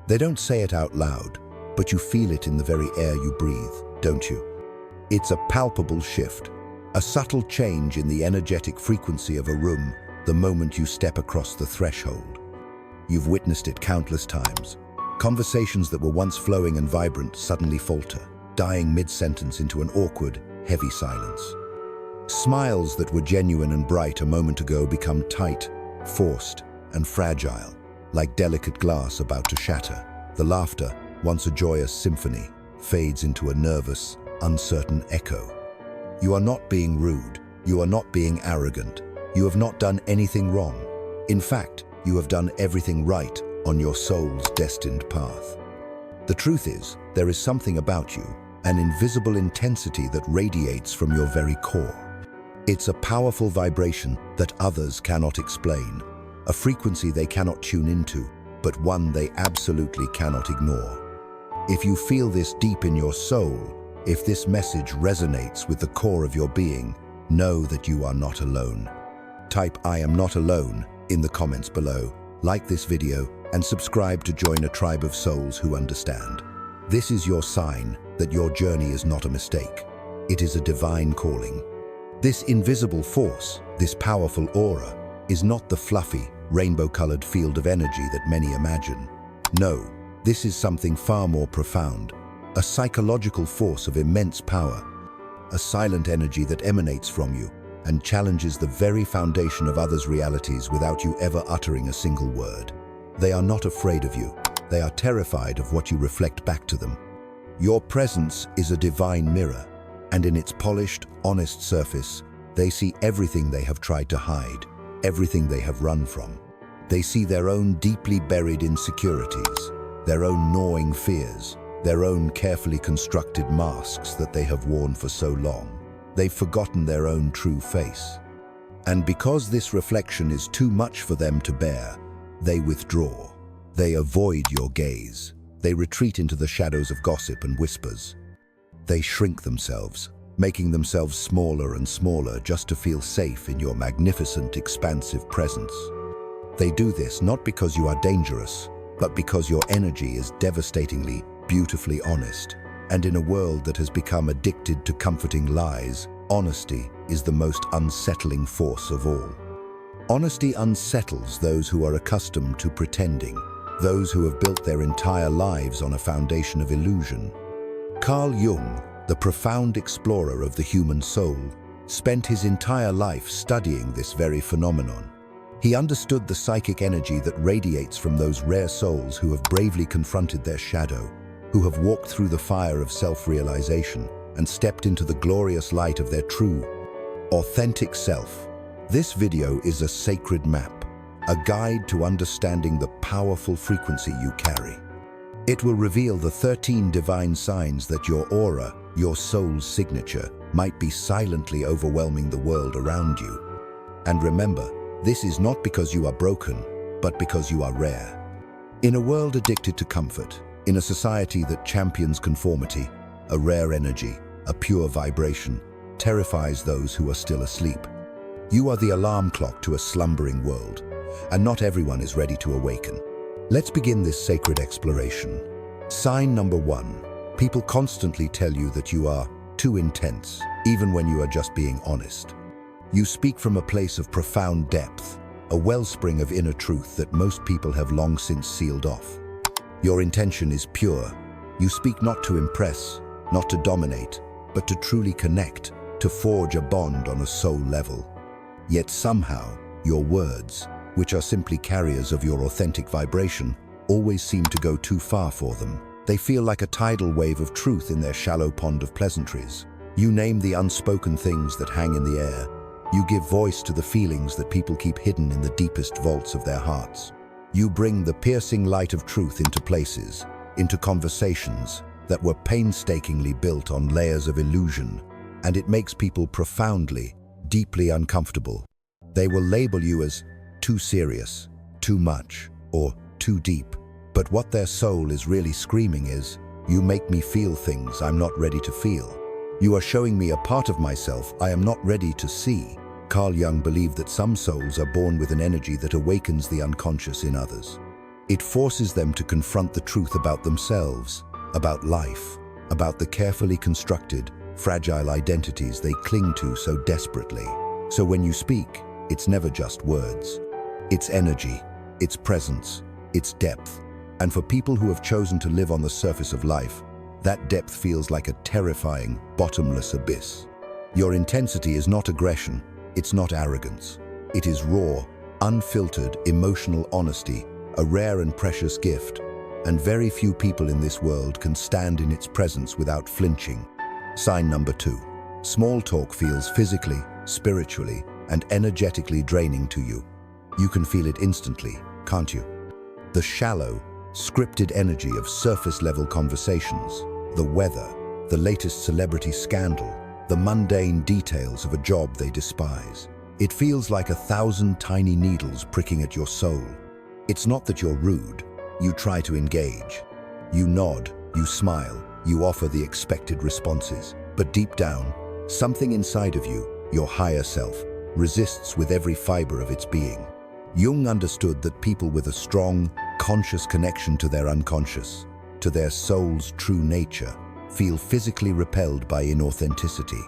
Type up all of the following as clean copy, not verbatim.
They don't say it out loud, but you feel it in the very air you breathe, don't you? It's a palpable shift, a subtle change in the energetic frequency of a room the moment you step across the threshold. You've witnessed it countless times. Conversations that were once flowing and vibrant suddenly falter, dying mid-sentence into an awkward, heavy silence. Smiles that were genuine and bright a moment ago become tight, forced, and fragile, like delicate glass about to shatter. The laughter, once a joyous symphony, fades into a nervous, uncertain echo. You are not being rude. You are not being arrogant. You have not done anything wrong. In fact, you have done everything right on your soul's destined path. The truth is, there is something about you, an invisible intensity that radiates from your very core. It's a powerful vibration that others cannot explain, a frequency they cannot tune into, but one they absolutely cannot ignore. If you feel this deep in your soul, if this message resonates with the core of your being, know that you are not alone. Type "I am not alone" in the comments below, like this video, and subscribe to join a tribe of souls who understand. This is your sign that your journey is not a mistake. It is a divine calling. This invisible force, this powerful aura, is not the fluffy, rainbow-colored field of energy that many imagine. No, this is something far more profound, a psychological force of immense power, a silent energy that emanates from you and challenges the very foundation of others' realities without you ever uttering a single word. They are not afraid of you. They are terrified of what you reflect back to them. Your presence is a divine mirror, and in its polished, honest surface, they see everything they have tried to hide, everything they have run from. They see their own deeply buried insecurities, their own gnawing fears, their own carefully constructed masks that they have worn for so long. They've forgotten their own true face. And because this reflection is too much for them to bear, they withdraw. They avoid your gaze. They retreat into the shadows of gossip and whispers. They shrink themselves, making themselves smaller and smaller just to feel safe in your magnificent, expansive presence. They do this not because you are dangerous, but because your energy is devastatingly, beautifully honest. And in a world that has become addicted to comforting lies, honesty is the most unsettling force of all. Honesty unsettles those who are accustomed to pretending, those who have built their entire lives on a foundation of illusion. Carl Jung, the profound explorer of the human soul, spent his entire life studying this very phenomenon. He understood the psychic energy that radiates from those rare souls who have bravely confronted their shadow, who have walked through the fire of self-realization and stepped into the glorious light of their true, authentic self. This video is a sacred map, a guide to understanding the powerful frequency you carry. It will reveal the 13 divine signs that your aura, your soul's signature, might be silently overwhelming the world around you. And remember, this is not because you are broken, but because you are rare. In a world addicted to comfort, in a society that champions conformity, a rare energy, a pure vibration, terrifies those who are still asleep. You are the alarm clock to a slumbering world, and not everyone is ready to awaken. Let's begin this sacred exploration. Sign number 1. People constantly tell you that you are too intense, even when you are just being honest. You speak from a place of profound depth, a wellspring of inner truth that most people have long since sealed off. Your intention is pure. You speak not to impress, not to dominate, but to truly connect, to forge a bond on a soul level. Yet somehow, your words, which are simply carriers of your authentic vibration, always seem to go too far for them. They feel like a tidal wave of truth in their shallow pond of pleasantries. You name the unspoken things that hang in the air. You give voice to the feelings that people keep hidden in the deepest vaults of their hearts. You bring the piercing light of truth into places, into conversations that were painstakingly built on layers of illusion, and it makes people profoundly, deeply uncomfortable. They will label you as too serious, too much, or too deep. But what their soul is really screaming is, you make me feel things I'm not ready to feel. You are showing me a part of myself I am not ready to see. Carl Jung believed that some souls are born with an energy that awakens the unconscious in others. It forces them to confront the truth about themselves, about life, about the carefully constructed, fragile identities they cling to so desperately. So when you speak, it's never just words. It's energy, it's presence, it's depth. And for people who have chosen to live on the surface of life, that depth feels like a terrifying, bottomless abyss. Your intensity is not aggression, it's not arrogance. It is raw, unfiltered, emotional honesty, a rare and precious gift, and very few people in this world can stand in its presence without flinching. Sign number 2. Small talk feels physically, spiritually, and energetically draining to you. You can feel it instantly, can't you? The shallow, scripted energy of surface-level conversations, the weather, the latest celebrity scandal, the mundane details of a job they despise. It feels like 1,000 tiny needles pricking at your soul. It's not that you're rude. You try to engage. You nod, you smile, you offer the expected responses. But deep down, something inside of you, your higher self, resists with every fiber of its being. Jung understood that people with a strong, conscious connection to their unconscious, to their soul's true nature, feel physically repelled by inauthenticity.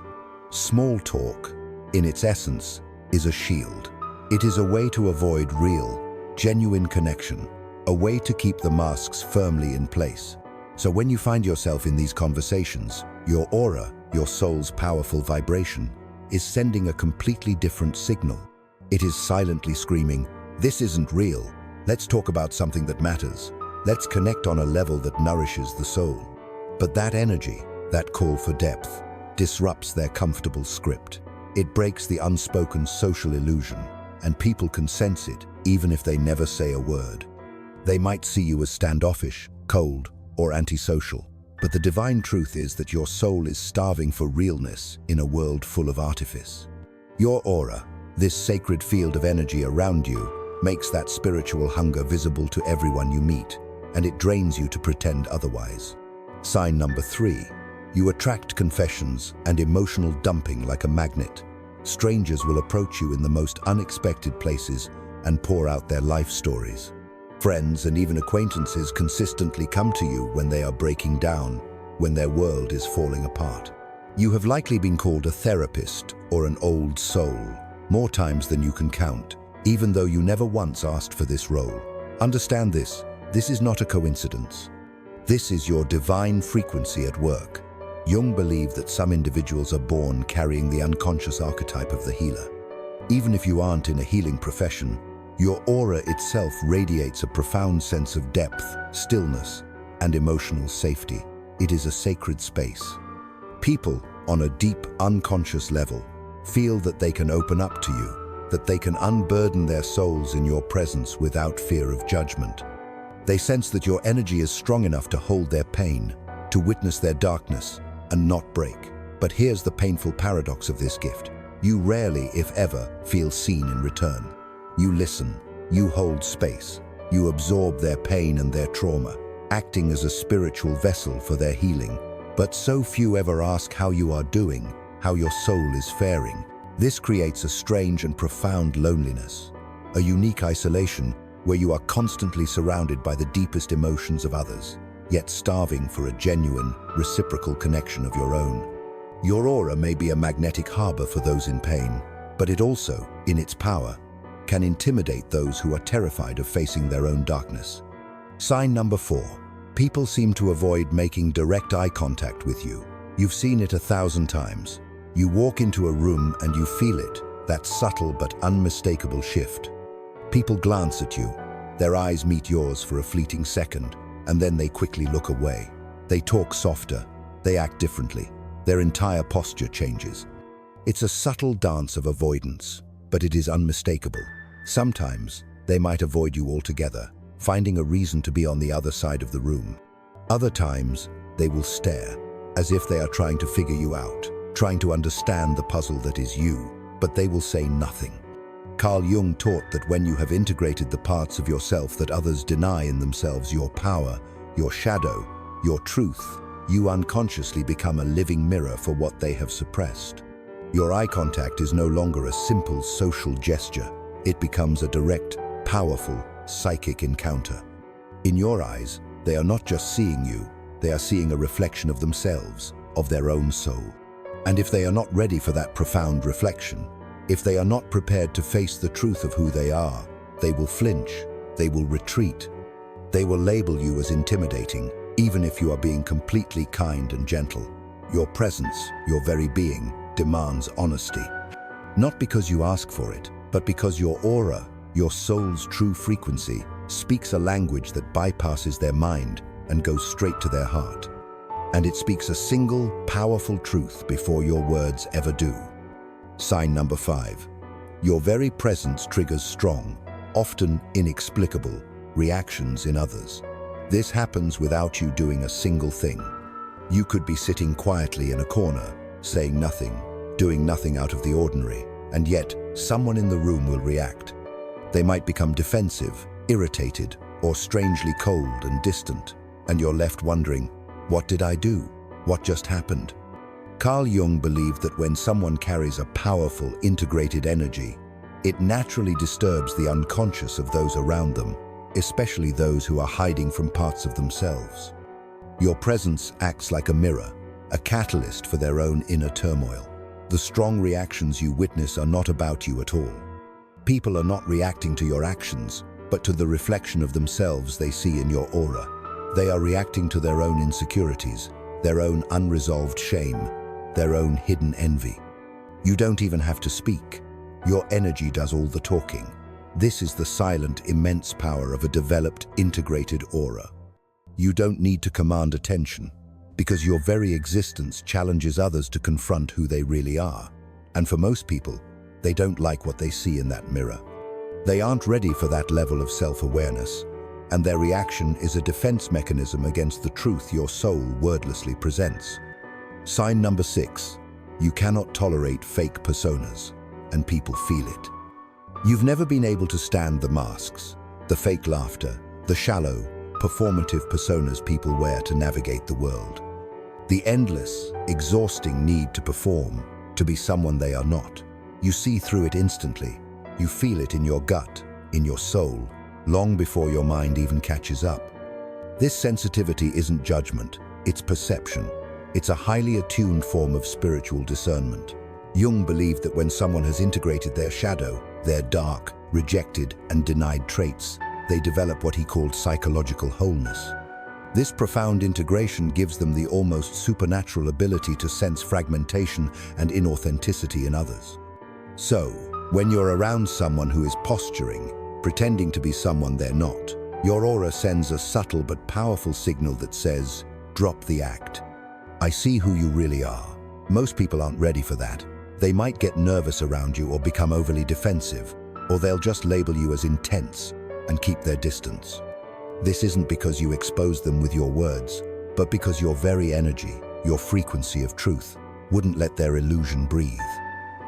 Small talk, in its essence, is a shield. It is a way to avoid real, genuine connection, a way to keep the masks firmly in place. So when you find yourself in these conversations, your aura, your soul's powerful vibration, is sending a completely different signal. It is silently screaming, "This isn't real. Let's talk about something that matters. Let's connect on a level that nourishes the soul." But that energy, that call for depth, disrupts their comfortable script. It breaks the unspoken social illusion, and people can sense it even if they never say a word. They might see you as standoffish, cold, or antisocial, but the divine truth is that your soul is starving for realness in a world full of artifice. Your aura, this sacred field of energy around you, makes that spiritual hunger visible to everyone you meet, and it drains you to pretend otherwise. Sign number 3. You attract confessions and emotional dumping like a magnet. Strangers will approach you in the most unexpected places and pour out their life stories. Friends and even acquaintances consistently come to you when they are breaking down, when their world is falling apart. You have likely been called a therapist or an old soul, more times than you can count, even though you never once asked for this role. Understand this is not a coincidence. This is your divine frequency at work. Jung believed that some individuals are born carrying the unconscious archetype of the healer. Even if you aren't in a healing profession, your aura itself radiates a profound sense of depth, stillness, and emotional safety. It is a sacred space. People, on a deep, unconscious level, feel that they can open up to you, that they can unburden their souls in your presence without fear of judgment. They sense that your energy is strong enough to hold their pain, to witness their darkness, and not break. But here's the painful paradox of this gift. You rarely, if ever, feel seen in return. You listen, you hold space, you absorb their pain and their trauma, acting as a spiritual vessel for their healing. But so few ever ask how you are doing, how your soul is faring. This creates a strange and profound loneliness, a unique isolation where you are constantly surrounded by the deepest emotions of others, yet starving for a genuine, reciprocal connection of your own. Your aura may be a magnetic harbor for those in pain, but it also, in its power, can intimidate those who are terrified of facing their own darkness. Sign number 4. People seem to avoid making direct eye contact with you. You've seen it 1,000 times. You walk into a room and you feel it, that subtle but unmistakable shift. People glance at you, their eyes meet yours for a fleeting second, and then they quickly look away. They talk softer, they act differently, their entire posture changes. It's a subtle dance of avoidance, but it is unmistakable. Sometimes, they might avoid you altogether, finding a reason to be on the other side of the room. Other times, they will stare, as if they are trying to figure you out, trying to understand the puzzle that is you, but they will say nothing. Carl Jung taught that when you have integrated the parts of yourself that others deny in themselves, your power, your shadow, your truth, you unconsciously become a living mirror for what they have suppressed. Your eye contact is no longer a simple social gesture. It becomes a direct, powerful, psychic encounter. In your eyes, they are not just seeing you, they are seeing a reflection of themselves, of their own soul. And if they are not ready for that profound reflection, if they are not prepared to face the truth of who they are, they will flinch, they will retreat. They will label you as intimidating, even if you are being completely kind and gentle. Your presence, your very being, demands honesty. Not because you ask for it, but because your aura, your soul's true frequency, speaks a language that bypasses their mind and goes straight to their heart. And it speaks a single, powerful truth before your words ever do. Sign number 5. Your very presence triggers strong, often inexplicable, reactions in others. This happens without you doing a single thing. You could be sitting quietly in a corner, saying nothing, doing nothing out of the ordinary, and yet someone in the room will react. They might become defensive, irritated, or strangely cold and distant, and you're left wondering, what did I do? What just happened? Carl Jung believed that when someone carries a powerful, integrated energy, it naturally disturbs the unconscious of those around them, especially those who are hiding from parts of themselves. Your presence acts like a mirror, a catalyst for their own inner turmoil. The strong reactions you witness are not about you at all. People are not reacting to your actions, but to the reflection of themselves they see in your aura. They are reacting to their own insecurities, their own unresolved shame, their own hidden envy. You don't even have to speak. Your energy does all the talking. This is the silent, immense power of a developed, integrated aura. You don't need to command attention, because your very existence challenges others to confront who they really are. And for most people, they don't like what they see in that mirror. They aren't ready for that level of self-awareness, and their reaction is a defense mechanism against the truth your soul wordlessly presents. Sign number 6. You cannot tolerate fake personas, and people feel it. You've never been able to stand the masks, the fake laughter, the shallow, performative personas people wear to navigate the world. The endless, exhausting need to perform, to be someone they are not. You see through it instantly. You feel it in your gut, in your soul, long before your mind even catches up. This sensitivity isn't judgment, it's perception. It's a highly attuned form of spiritual discernment. Jung believed that when someone has integrated their shadow, their dark, rejected, and denied traits, they develop what he called psychological wholeness. This profound integration gives them the almost supernatural ability to sense fragmentation and inauthenticity in others. So, when you're around someone who is posturing, pretending to be someone they're not, your aura sends a subtle but powerful signal that says, drop the act. I see who you really are. Most people aren't ready for that. They might get nervous around you or become overly defensive, or they'll just label you as intense and keep their distance. This isn't because you expose them with your words, but because your very energy, your frequency of truth, wouldn't let their illusion breathe.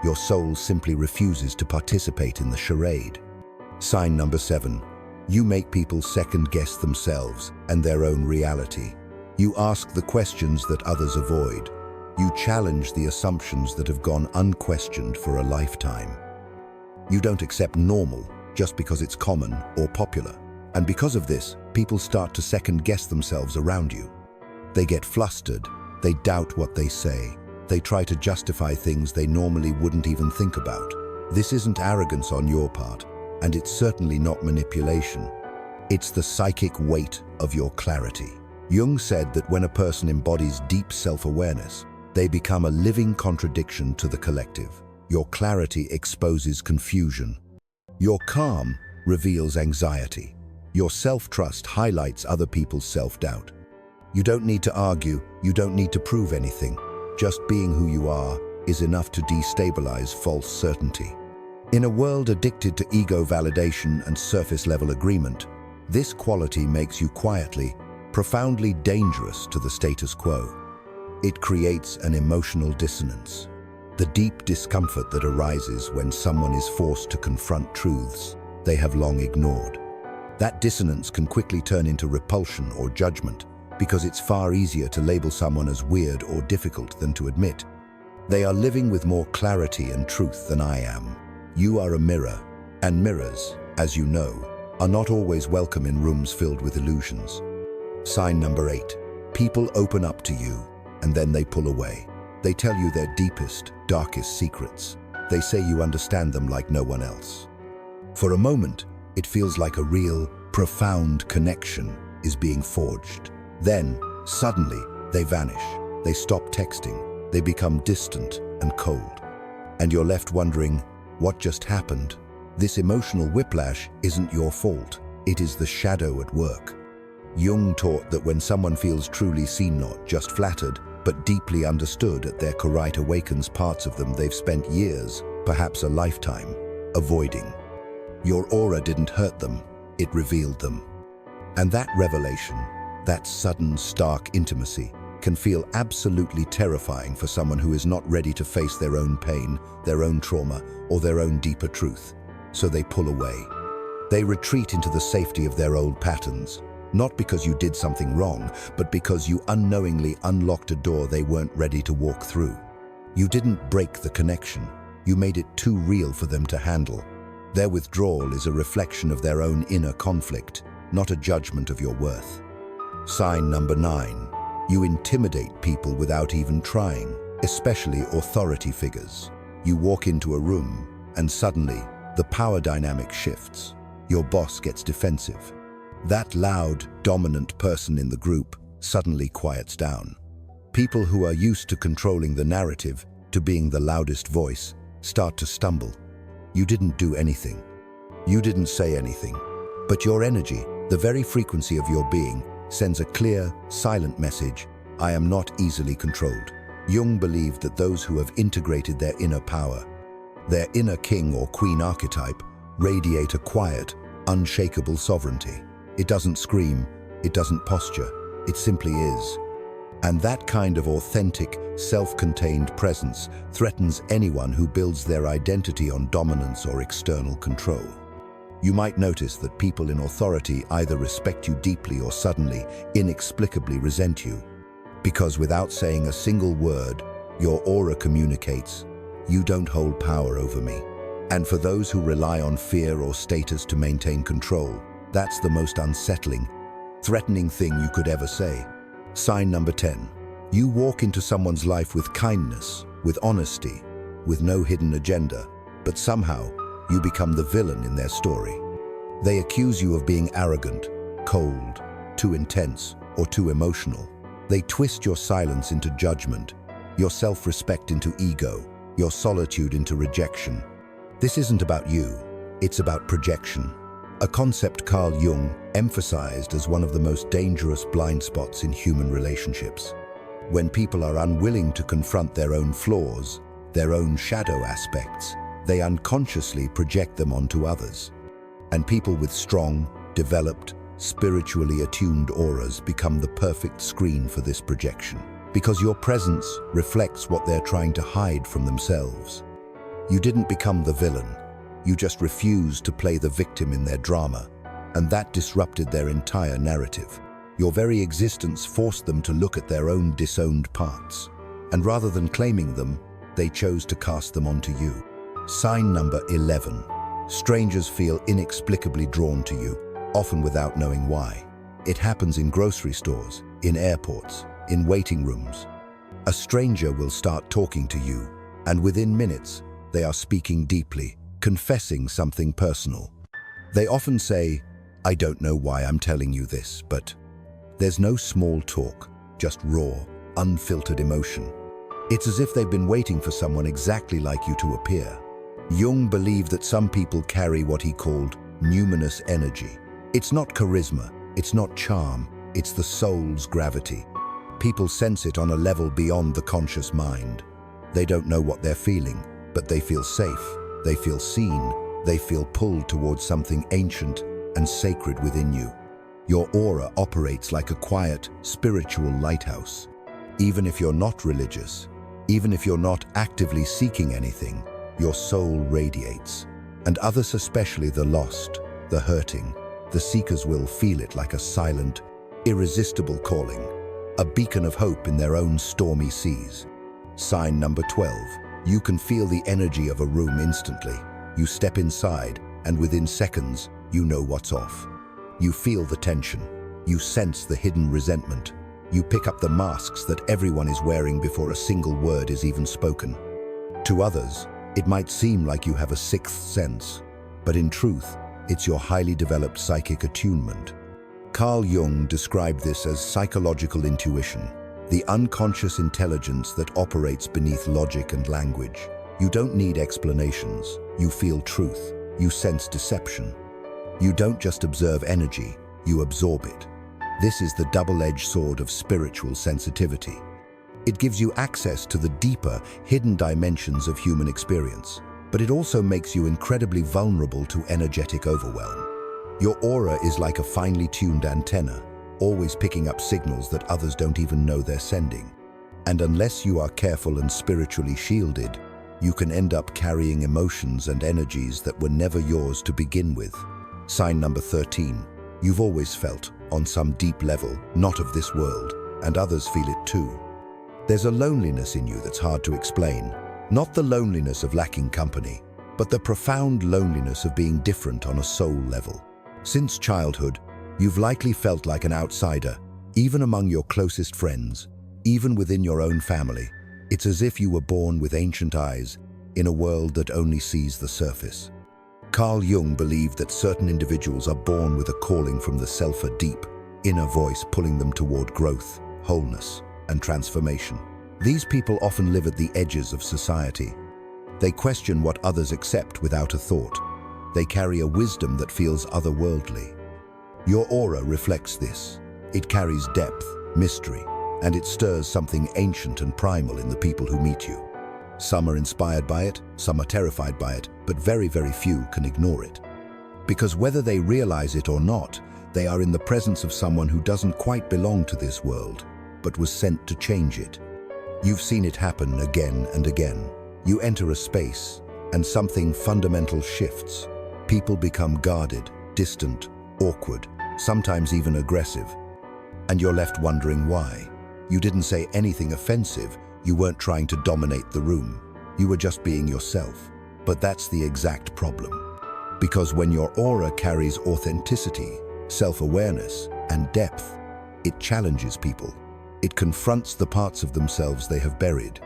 Your soul simply refuses to participate in the charade. Sign number 7. You make people second-guess themselves and their own reality. You ask the questions that others avoid. You challenge the assumptions that have gone unquestioned for a lifetime. You don't accept normal just because it's common or popular. And because of this, people start to second-guess themselves around you. They get flustered, they doubt what they say, they try to justify things they normally wouldn't even think about. This isn't arrogance on your part, and it's certainly not manipulation. It's the psychic weight of your clarity. Jung said that when a person embodies deep self-awareness, they become a living contradiction to the collective. Your clarity exposes confusion. Your calm reveals anxiety. Your self-trust highlights other people's self-doubt. You don't need to argue, you don't need to prove anything. Just being who you are is enough to destabilize false certainty. In a world addicted to ego validation and surface-level agreement, this quality makes you quietly, profoundly dangerous to the status quo. It creates an emotional dissonance, the deep discomfort that arises when someone is forced to confront truths they have long ignored. That dissonance can quickly turn into repulsion or judgment because it's far easier to label someone as weird or difficult than to admit they are living with more clarity and truth than I am. You are a mirror, and mirrors, as you know, are not always welcome in rooms filled with illusions. Sign number 8. People open up to you, and then they pull away. They tell you their deepest, darkest secrets. They say you understand them like no one else. For a moment, it feels like a real, profound connection is being forged. Then, suddenly, they vanish. They stop texting. They become distant and cold. And you're left wondering, what just happened? This emotional whiplash isn't your fault. It is the shadow at work. Jung taught that when someone feels truly seen, not just flattered, but deeply understood, at their core awakens parts of them they've spent years, perhaps a lifetime, avoiding. Your aura didn't hurt them, it revealed them. And that revelation, that sudden, stark intimacy, can feel absolutely terrifying for someone who is not ready to face their own pain, their own trauma, or their own deeper truth. So they pull away. They retreat into the safety of their old patterns, not because you did something wrong, but because you unknowingly unlocked a door they weren't ready to walk through. You didn't break the connection. You made it too real for them to handle. Their withdrawal is a reflection of their own inner conflict, not a judgment of your worth. Sign number 9. You intimidate people without even trying, especially authority figures. You walk into a room, and suddenly, the power dynamic shifts. Your boss gets defensive. That loud, dominant person in the group suddenly quiets down. People who are used to controlling the narrative, to being the loudest voice, start to stumble. You didn't do anything. You didn't say anything. But your energy, the very frequency of your being, sends a clear, silent message: I am not easily controlled. Jung believed that those who have integrated their inner power, their inner king or queen archetype, radiate a quiet, unshakable sovereignty. It doesn't scream, it doesn't posture, it simply is. And that kind of authentic, self-contained presence threatens anyone who builds their identity on dominance or external control. You might notice that people in authority either respect you deeply or suddenly, inexplicably resent you. Because without saying a single word, your aura communicates, you don't hold power over me. And for those who rely on fear or status to maintain control, that's the most unsettling, threatening thing you could ever say. Sign number 10. You walk into someone's life with kindness, with honesty, with no hidden agenda, but somehow you become the villain in their story. They accuse you of being arrogant, cold, too intense, or too emotional. They twist your silence into judgment, your self-respect into ego, your solitude into rejection. This isn't about you, it's about projection. A concept Carl Jung emphasized as one of the most dangerous blind spots in human relationships. When people are unwilling to confront their own flaws, their own shadow aspects, they unconsciously project them onto others. And people with strong, developed, spiritually attuned auras become the perfect screen for this projection, because your presence reflects what they're trying to hide from themselves. You didn't become the villain. You just refused to play the victim in their drama, and that disrupted their entire narrative. Your very existence forced them to look at their own disowned parts, and rather than claiming them, they chose to cast them onto you. Sign number 11. Strangers feel inexplicably drawn to you, often without knowing why. It happens in grocery stores, in airports, in waiting rooms. A stranger will start talking to you, and within minutes, they are speaking deeply, confessing something personal. They often say, I don't know why I'm telling you this, but there's no small talk, just raw, unfiltered emotion. It's as if they've been waiting for someone exactly like you to appear. Jung believed that some people carry what he called numinous energy. It's not charisma, it's not charm, it's the soul's gravity. People sense it on a level beyond the conscious mind. They don't know what they're feeling, but they feel safe, they feel seen, they feel pulled towards something ancient and sacred within you. Your aura operates like a quiet, spiritual lighthouse. Even if you're not religious, even if you're not actively seeking anything, your soul radiates. And others, especially the lost, the hurting, the seekers, will feel it like a silent, irresistible calling, a beacon of hope in their own stormy seas. Sign number 12. You can feel the energy of a room instantly. You step inside, and within seconds, you know what's off. You feel the tension. You sense the hidden resentment. You pick up the masks that everyone is wearing before a single word is even spoken. To others, it might seem like you have a sixth sense, but in truth, it's your highly developed psychic attunement. Carl Jung described this as psychological intuition, the unconscious intelligence that operates beneath logic and language. You don't need explanations. You feel truth. You sense deception. You don't just observe energy, you absorb it. This is the double-edged sword of spiritual sensitivity. It gives you access to the deeper, hidden dimensions of human experience, but it also makes you incredibly vulnerable to energetic overwhelm. Your aura is like a finely tuned antenna, always picking up signals that others don't even know they're sending. And unless you are careful and spiritually shielded, you can end up carrying emotions and energies that were never yours to begin with. Sign number 13. You've always felt, on some deep level, not of this world, and others feel it too. There's a loneliness in you that's hard to explain. Not the loneliness of lacking company, but the profound loneliness of being different on a soul level. Since childhood, you've likely felt like an outsider, even among your closest friends, even within your own family. It's as if you were born with ancient eyes in a world that only sees the surface. Carl Jung believed that certain individuals are born with a calling from the self, a deep, inner voice pulling them toward growth, wholeness, and transformation. These people often live at the edges of society. They question what others accept without a thought. They carry a wisdom that feels otherworldly. Your aura reflects this. It carries depth, mystery, and it stirs something ancient and primal in the people who meet you. Some are inspired by it, some are terrified by it, but very, very few can ignore it. Because whether they realize it or not, they are in the presence of someone who doesn't quite belong to this world, but was sent to change it. You've seen it happen again and again. You enter a space, and something fundamental shifts. People become guarded, distant, awkward, sometimes even aggressive. And you're left wondering why. You didn't say anything offensive. You weren't trying to dominate the room. You were just being yourself. But that's the exact problem. Because when your aura carries authenticity, self-awareness, and depth, it challenges people. It confronts the parts of themselves they have buried.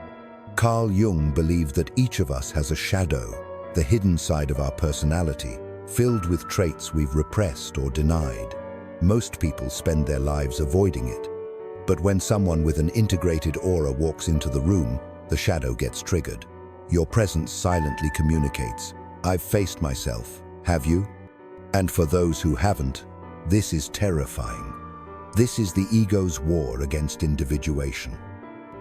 Carl Jung believed that each of us has a shadow, the hidden side of our personality, filled with traits we've repressed or denied. Most people spend their lives avoiding it. But when someone with an integrated aura walks into the room, the shadow gets triggered. Your presence silently communicates, "I've faced myself, have you?" And for those who haven't, this is terrifying. This is the ego's war against individuation.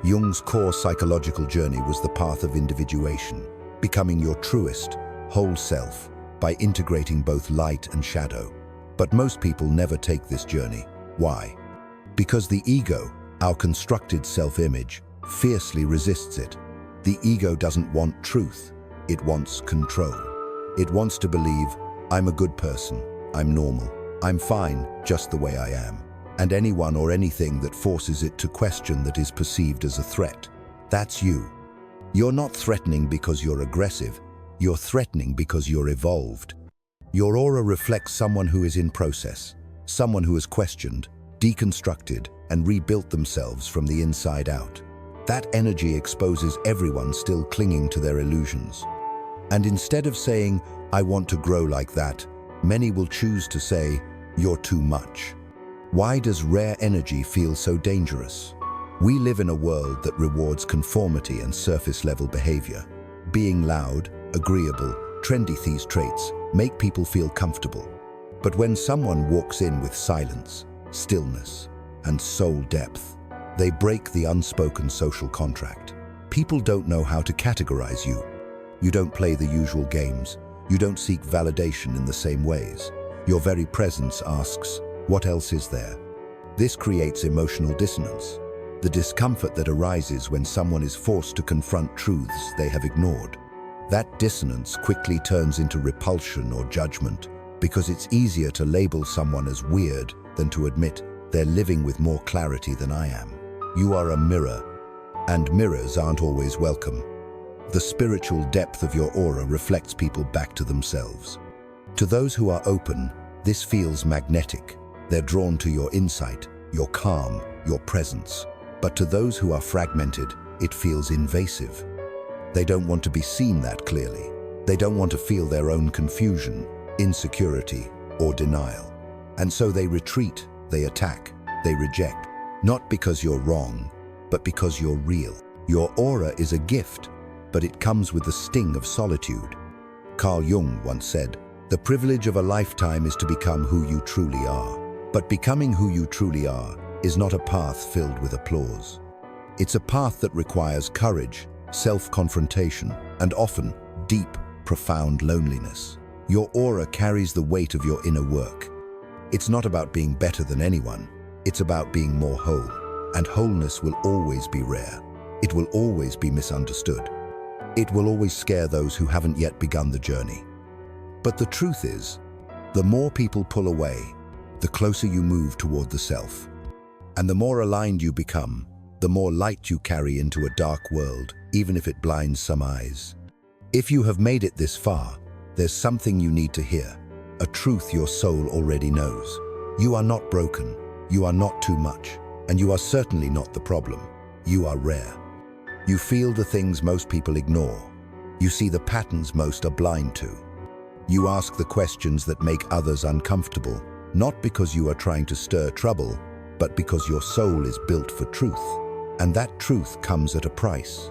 Jung's core psychological journey was the path of individuation, becoming your truest, whole self by integrating both light and shadow. But most people never take this journey. Why? Because the ego, our constructed self-image, fiercely resists it. The ego doesn't want truth. It wants control. It wants to believe, I'm a good person, I'm normal, I'm fine just the way I am. And anyone or anything that forces it to question that is perceived as a threat. That's you. You're not threatening because you're aggressive. You're threatening because you're evolved. Your aura reflects someone who is in process, someone who has questioned, deconstructed, and rebuilt themselves from the inside out. That energy exposes everyone still clinging to their illusions. And instead of saying, I want to grow like that, many will choose to say, you're too much. Why does rare energy feel so dangerous? We live in a world that rewards conformity and surface-level behavior. Being loud, agreeable, trendy, these traits make people feel comfortable. But when someone walks in with silence, stillness, and soul depth, they break the unspoken social contract. People don't know how to categorize you. You don't play the usual games. You don't seek validation in the same ways. Your very presence asks, what else is there? This creates emotional dissonance, the discomfort that arises when someone is forced to confront truths they have ignored. That dissonance quickly turns into repulsion or judgment, because it's easier to label someone as weird than to admit they're living with more clarity than I am. You are a mirror, and mirrors aren't always welcome. The spiritual depth of your aura reflects people back to themselves. To those who are open, this feels magnetic. They're drawn to your insight, your calm, your presence. But to those who are fragmented, it feels invasive. They don't want to be seen that clearly. They don't want to feel their own confusion, insecurity, or denial. And so they retreat, they attack, they reject. Not because you're wrong, but because you're real. Your aura is a gift, but it comes with the sting of solitude. Carl Jung once said, "The privilege of a lifetime is to become who you truly are." But becoming who you truly are is not a path filled with applause. It's a path that requires courage, self-confrontation, and often deep, profound loneliness. Your aura carries the weight of your inner work. It's not about being better than anyone. It's about being more whole. And wholeness will always be rare. It will always be misunderstood. It will always scare those who haven't yet begun the journey. But the truth is, the more people pull away, the closer you move toward the self. And the more aligned you become, the more light you carry into a dark world, even if it blinds some eyes. If you have made it this far, there's something you need to hear, a truth your soul already knows. You are not broken, you are not too much, and you are certainly not the problem. You are rare. You feel the things most people ignore. You see the patterns most are blind to. You ask the questions that make others uncomfortable, not because you are trying to stir trouble, but because your soul is built for truth. And that truth comes at a price.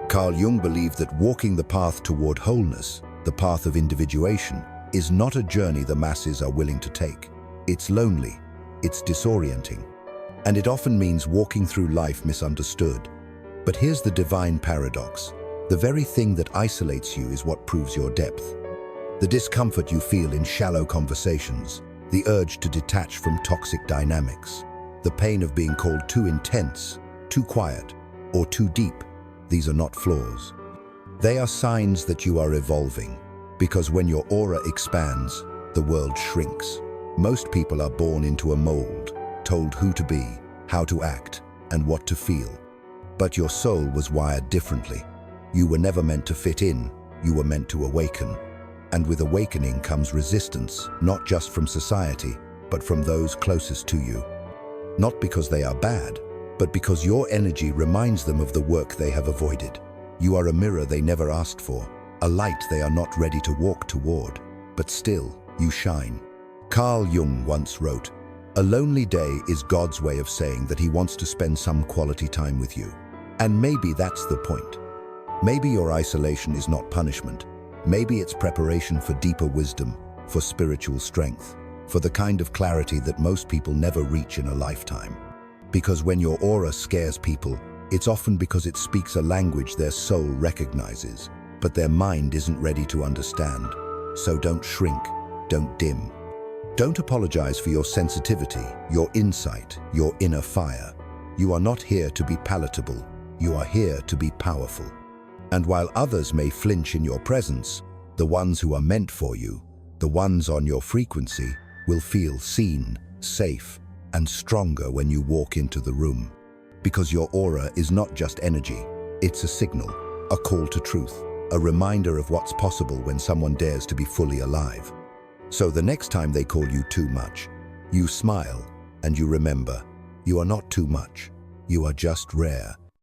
Carl Jung believed that walking the path toward wholeness, the path of individuation, is not a journey the masses are willing to take. It's lonely, it's disorienting, and it often means walking through life misunderstood. But here's the divine paradox. The very thing that isolates you is what proves your depth. The discomfort you feel in shallow conversations, the urge to detach from toxic dynamics, the pain of being called too intense, too quiet, or too deep, these are not flaws. They are signs that you are evolving, because when your aura expands, the world shrinks. Most people are born into a mold, told who to be, how to act, and what to feel. But your soul was wired differently. You were never meant to fit in, you were meant to awaken. And with awakening comes resistance, not just from society, but from those closest to you. Not because they are bad, but because your energy reminds them of the work they have avoided. You are a mirror they never asked for, a light they are not ready to walk toward, but still, you shine. Carl Jung once wrote, "A lonely day is God's way of saying that he wants to spend some quality time with you." And maybe that's the point. Maybe your isolation is not punishment. Maybe it's preparation for deeper wisdom, for spiritual strength, for the kind of clarity that most people never reach in a lifetime. Because when your aura scares people, it's often because it speaks a language their soul recognizes, but their mind isn't ready to understand. So don't shrink, don't dim. Don't apologize for your sensitivity, your insight, your inner fire. You are not here to be palatable. You are here to be powerful. And while others may flinch in your presence, the ones who are meant for you, the ones on your frequency, will feel seen, safe, and stronger when you walk into the room. Because your aura is not just energy, it's a signal, a call to truth, a reminder of what's possible when someone dares to be fully alive. So the next time they call you too much, you smile and you remember, you are not too much, you are just rare.